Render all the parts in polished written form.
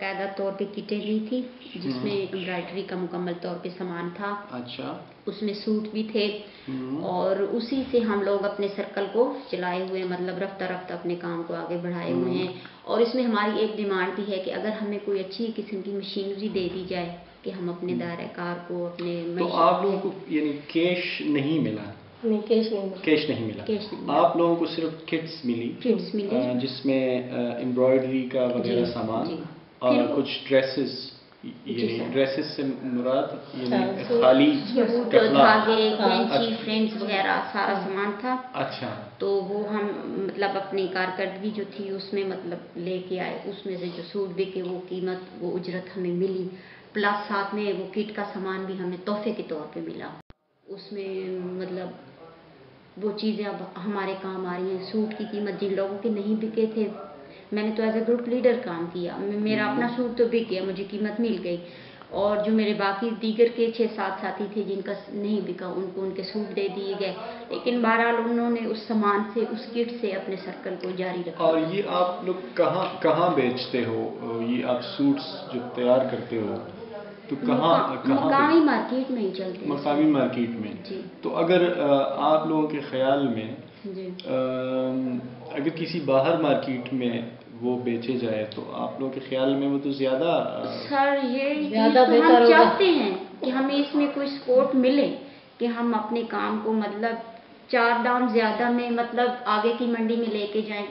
باقاعدہ طور پہ کٹیں دی تھی جس میں امبرائڈری کا مکمل طور پہ سامان تھا. اچھا. اس میں سوٹ بھی تھے اور اسی سے ہم لوگ اپنے سرکل کو چلائے ہوئے مطلب رفتہ رفتہ اپنے کام کو آگے بڑھائے ہوئے ہیں. اور اس میں ہماری ایک ڈیمانڈ بھی ہے کہ اگر ہمیں کوئی اچھی قسم کی مشینری دے دی جائے کہ ہم اپنے دائرہ کار کو اپنے تو آپ لوگوں کو یعنی کیش نہیں ملا؟ نہیں کیش نہیں ملا. آپ لوگوں کو صرف کٹس ملی جس میں امبرائڈری کا وغیرہ سامان اور کچھ ڈریسز. یعنی ڈریسز سے مراد یعنی خالی دھاگے کینچی فرینڈز وغیرہ سارا سامان تھا. اچھا. تو وہ ہم مطلب اپنی کارکردگی جو تھی اس میں مطلب لے کے آئے. اس میں سے جو سوٹ بکے وہ قیمت وہ اجرت ہمیں ملی پلس ساتھ میں وہ کٹ کا سامان بھی ہمیں تحفے کے طور پہ ملا. اس میں مطلب وہ چیزیں اب ہمارے کام آ رہی ہیں. سوٹ کی قیمت جن لوگوں کے نہیں بکے تھے میں نے تو ایز اے گروپ لیڈر کام کیا. میرا اپنا سوٹ تو بک گیا مجھے قیمت مل گئی اور جو میرے باقی دیگر کے 6-7 ساتھی تھے جن کا نہیں بکا ان کو ان کے سوٹ دے دیے گئے. لیکن بہرحال انہوں نے اس سامان سے اس کٹ سے اپنے سرکل کو جاری رکھا. اور یہ آپ لوگ کہاں بیچتے ہو؟ یہ آپ سوٹس جو تیار کرتے ہو تو کہاں مقامی مارکیٹ میں ہی چلتے ہیں. مقامی مارکیٹ میں. جی. تو اگر آپ لوگوں کے خیال میں اگر کسی باہر مارکیٹ میں وہ بیچے جائے تو آپ لوگوں کے خیال میں وہ تو زیادہ سر یہ ہم چاہتے ہیں کہ ہمیں اس میں کوئی سپورٹ ملے کہ ہم اپنے کام کو مطلب 4 دام زیادہ میں مطلب آگے کی منڈی میں لے کے جائیں.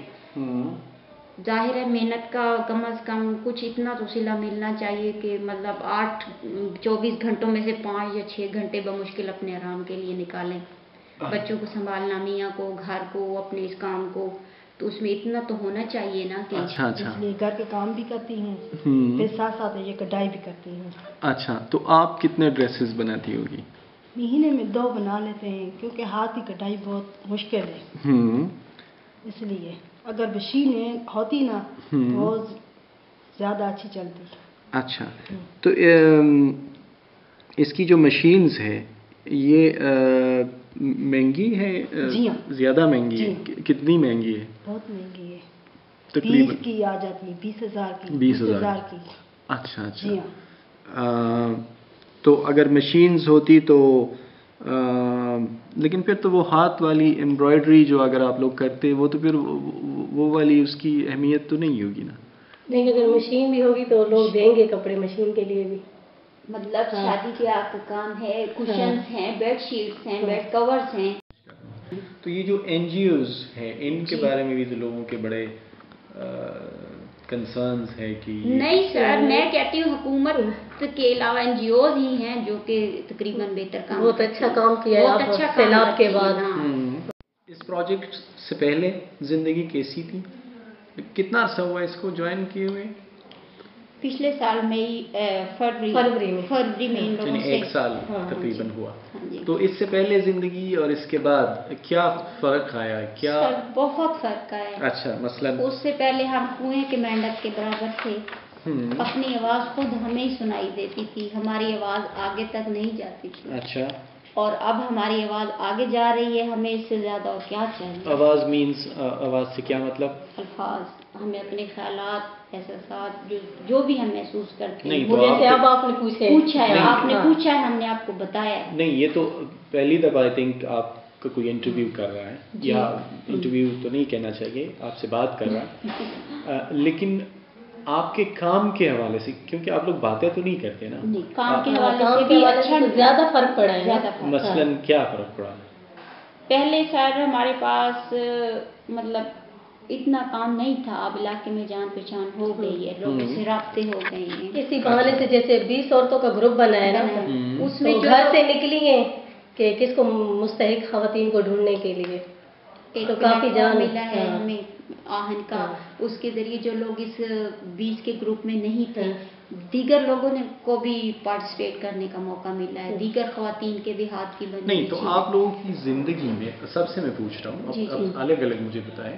ظاہر ہے محنت کا کم از کم کچھ اتنا تو صلہ ملنا چاہیے کہ مطلب 24 گھنٹوں میں سے 5 یا 6 گھنٹے بمشکل اپنے آرام کے لیے نکالیں. بچوں کو سنبھالنا میاں کو گھر کو اپنے اس کام کو تو اس میں اتنا تو ہونا چاہیے نا کہ اس لیے گھر کے کام بھی کرتی ہیں پھر ساتھ ساتھ یہ کڑھائی بھی کرتی ہیں. اچھا. تو آپ کتنے ڈریسز بناتی ہوگی؟ مہینے میں 2 بنا لیتے ہیں کیونکہ ہاتھ کی کڑھائی بہت مشکل ہے. اس لیے اگر مشین ہوتی نا بہت زیادہ اچھی چلتی. اچھا. تو اس کی جو مشینز ہے یہ مہنگی ہے؟ جی ہاں. زیادہ مہنگی ہے؟ کتنی مہنگی ہے؟ بہت مہنگی ہے. تقریباً 20 کی آ جاتی ہے. 20,000 کی. 20,000 کی. اچھا. جی ہاں. تو اگر مشینز ہوتی تو لیکن پھر تو وہ ہاتھ والی امبرائڈری جو اگر آپ لوگ کرتے وہ تو پھر وہ والی اس کی اہمیت تو نہیں ہوگی نا. نہیں اگر مشین بھی ہوگی تو لوگ دیں گے کپڑے مشین کے لیے بھی. مطلب شادی بیاہ کا کام ہے کشنز ہیں بیڈ شیٹس ہیں بیڈ کورز ہیں. تو یہ جو NGOs ہیں ان کے بارے میں بھی تو لوگوں کے بڑے کنسرنز ہے کہ نہیں سر میں کہتی ہوں حکومت کے علاوہ NGOs ہی ہیں جو کہ تقریباً بہتر کام بہت اچھا کام کیا ہے سیلاب کے بعد. اس پروجیکٹ سے پہلے زندگی کیسی تھی؟ کتنا عرصہ ہوا اس کو جوائن کیے ہوئے؟ پچھلے سال فروری میں یعنی 1 سال تقریباً ہوا. تو اس سے پہلے زندگی اور اس کے بعد کیا فرق آیا؟ کیا بہت فرق آیا. اچھا. مثلاً اس سے پہلے ہم کنویں کے مینڈک کے برابر تھے. اپنی آواز خود ہمیں ہی سنائی دیتی تھی ہماری آواز آگے تک نہیں جاتی تھی. اچھا. اور اب ہماری آواز آگے جا رہی ہے. ہمیں اس سے زیادہ اور کیا چاہیے؟ آواز مینس آواز سے کیا مطلب؟ الفاظ. ہمیں اپنے خیالات احساسات جو بھی ہم محسوس کرتے ہیں. جیسے اب آپ نے پوچھا ہے ہم نے آپ کو بتایا. نہیں یہ تو پہلی دفعہ آئی تھنک آپ کا کوئی انٹرویو کر رہا ہے یا انٹرویو تو نہیں کہنا چاہیے آپ سے بات کر رہا ہے. لیکن آپ کے کام کے حوالے سے کیونکہ آپ لوگ باتیں تو نہیں کرتے نا. کام کے حوالے سے بھی اچھا زیادہ فرق پڑا ہے. مثلاً کیا فرق پڑا؟ پہلے سر ہمارے پاس مطلب اتنا کام نہیں تھا. اب علاقے میں جان پہچان ہو گئی ہے لوگوں سے رابطے ہو گئے ہیں. اسی بہانے سے جیسے 20 عورتوں کا گروپ بنا ہے نا اس میں گھر سے نکلی ہیں کہ کس کو مستحق خواتین کو ڈھونڈنے کے لیے تو کافی جان ملا ہے ہمیں آہن کا. اس کے ذریعے جو لوگ اس 20 کے گروپ میں نہیں تھے دیگر لوگوں نے کو بھی پارٹیسپیٹ کرنے کا موقع ملا ہے. دیگر خواتین کے بھی ہاتھ کی بنی. نہیں تو آپ لوگوں کی زندگی میں سب سے میں پوچھ رہا ہوں اب الگ الگ مجھے بتائیں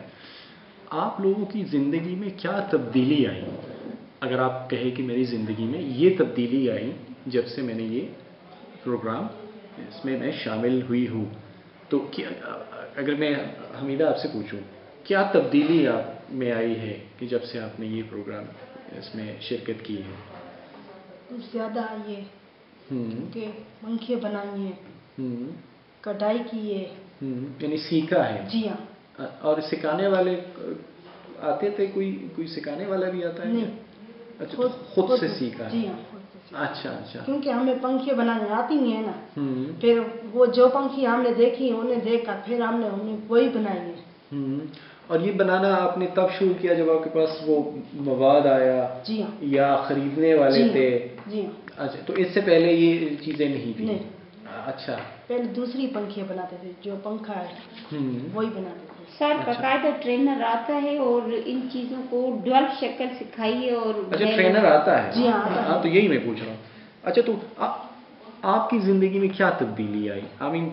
آپ لوگوں کی زندگی میں کیا تبدیلی آئی؟ اگر آپ کہیں کہ میری زندگی میں یہ تبدیلی آئی جب سے میں نے یہ پروگرام اس میں شامل ہوئی ہوں تو اگر میں حمیدہ آپ سے پوچھوں کیا تبدیلی آپ میں آئی ہے کہ جب سے آپ نے یہ پروگرام اس میں شرکت کی ہے؟ کچھ زیادہ آئی ہے کہ پنکھے بنائی ہیں، کڑھائی کی ہے، یعنی سیکھا ہے؟ جی ہاں۔ اور سکھانے والے آتے تھے؟ کوئی سکھانے والا بھی آتا ہے؟ نہیں، اچھا، خود سے سیکھا ہے؟ جی ہاں، خود سے سیکھا۔ اچھا کیونکہ ہمیں پنکھے بنانے آتی نہیں ہے نا، پھر وہ جو پنکھی ہم نے دیکھی انہیں دیکھ کر پھر ہم نے وہی بنائی ہے۔ اور یہ بنانا آپ نے تب شروع کیا جب آپ کے پاس وہ مواد آیا؟ جی ہاں۔ یا خریدنے والے تھے؟ جی ہاں۔ اچھا، تو اس سے پہلے یہ چیزیں نہیں تھیں؟ نہیں۔ اچھا، پہلے دوسری پنکھے بناتے تھے، جو پنکھا ہے وہی بناتے تھے۔ سر باقاعدہ ٹرینر آتا ہے اور ان چیزوں کو ڈیولپ شکل سکھائی ہے۔ اور اچھا، ٹرینر آتا ہے؟ جی ہاں، تو یہی میں پوچھ رہا ہوں۔ اچھا، تو آپ کی زندگی میں کیا تبدیلی آئی؟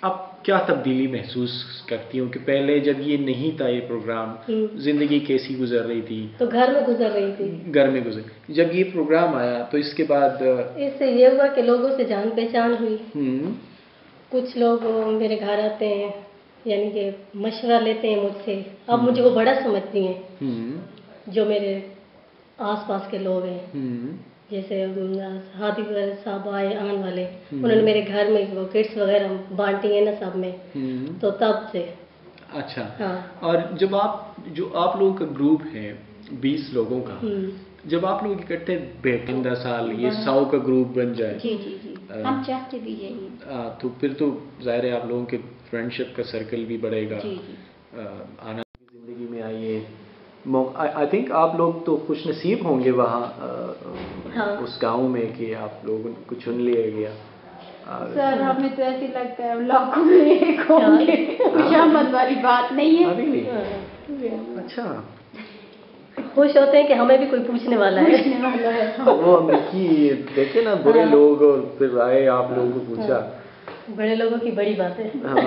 آپ کیا تبدیلی محسوس کرتی ہوں کہ پہلے جب یہ نہیں تھا یہ پروگرام، زندگی کیسی گزر رہی تھی؟ تو گھر میں گزر رہی تھی۔ گھر میں جب یہ پروگرام آیا تو اس کے بعد اس سے یہ ہوا کہ لوگوں سے جان پہچان ہوئی۔ کچھ لوگ میرے گھر آتے ہیں، یعنی کہ مشورہ لیتے ہیں مجھ سے، اب مجھے وہ بڑا سمجھتی ہیں، جو میرے آس پاس کے لوگ ہیں۔ جیسے ہادی صاحب آئے آن والے، انہوں نے میرے گھر میں وہ کٹس وغیرہ بانٹی ہیں نا سب میں، تو تب سے۔ اچھا، ہاں۔ اور جو آپ لوگوں کا گروپ ہے 20 لوگوں کا، جب آپ لوگ اکٹھے بیٹھے 10 سال یہ 100 کا گروپ بن جائے، جی جی جی، ہم چاہتے بھی یہی، تو پھر تو ظاہر ہے آپ لوگوں کے فرینڈشپ کا سرکل بھی بڑھے گا۔ جی جی، آنا زندگی میں آئیے، آئی تھنک آپ لوگ تو خوش نصیب ہوں گے وہاں اس گاؤں میں کہ آپ لوگوں کو چن لیا گیا۔ سر ہمیں تو ایسے لگتا ہے لاکھوں میں ایک ہوں گے، خوشامد والی بات نہیں ہے۔ اچھا، خوش ہوتے ہیں کہ ہمیں بھی کوئی پوچھنے والا ہے۔ وہ امریکی دیکھے نا برے لوگ، اور پھر آئے آپ لوگوں کو پوچھا۔ بڑے لوگوں کی بڑی بات ہے۔ ہاں۔